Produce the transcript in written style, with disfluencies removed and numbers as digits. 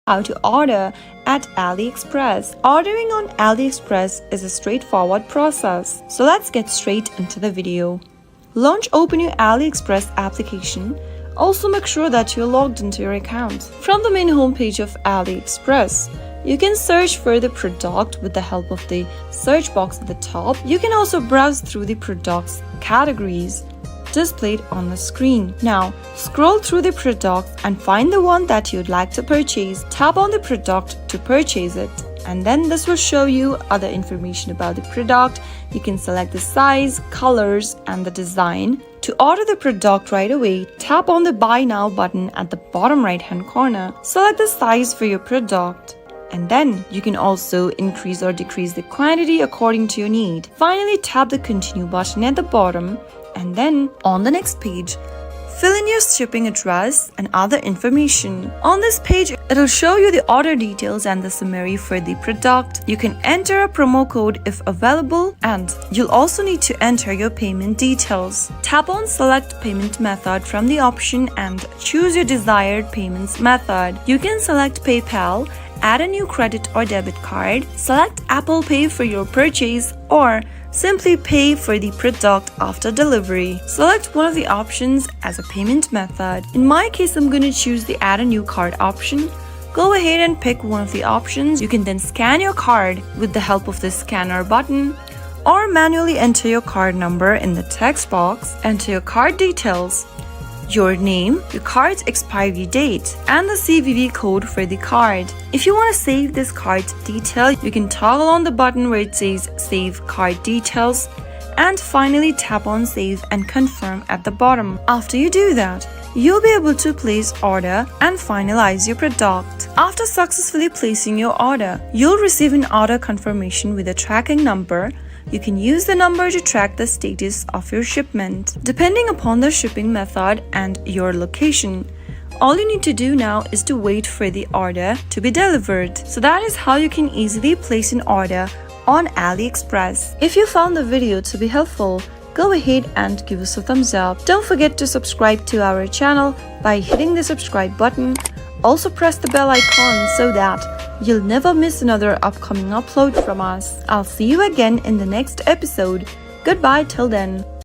how to order at AliExpress. Ordering on AliExpress is a straightforward process. So let's get straight into the video. Open your AliExpress application. Also make sure that you're logged into your account. From the main homepage of AliExpress, you can search for the product with the help of the search box at the top. You can also browse through the product's categories displayed on the screen. Now, scroll through the product and find the one that you'd like to purchase. Tap on the product to purchase it. And then this will show you other information about the product. You can select the size, colors, and the design. To order the product right away, tap on the Buy Now button at the bottom right-hand corner. Select the size for your product. And then you can also increase or decrease the quantity according to your need. Finally, tap the Continue button at the bottom. And then on the next page, fill in your shipping address and other information. On this page, it'll show you the order details and the summary for the product. You can enter a promo code if available, and you'll also need to enter your payment details. Tap on Select Payment Method from the option and choose your desired payments method. You can select PayPal, add a new credit or debit card, select Apple Pay for your purchase, or simply pay for the product after delivery. Select one of the options as a payment method. In my case, I'm going to choose the Add a New Card option. Go ahead and pick one of the options. You can then scan your card with the help of the scanner button, or manually enter your card number in the text box. Enter your card details, your name, your card's expiry date, and the CVV code for the card. If you want to save this card detail, you can toggle on the button where it says Save Card Details, and finally tap on Save and Confirm at the bottom. After you do that, you'll be able to place order and finalize your product. After successfully placing your order, you'll receive an order confirmation with a tracking number. You can use the number to track the status of your shipment. Depending upon the shipping method and your location, all you need to do now is to wait for the order to be delivered. So that is how you can easily place an order on AliExpress. If you found the video to be helpful, go ahead and give us a thumbs up. Don't forget to subscribe to our channel by hitting the subscribe button. Also press the bell icon so that you'll never miss another upcoming upload from us. I'll see you again in the next episode. Goodbye till then.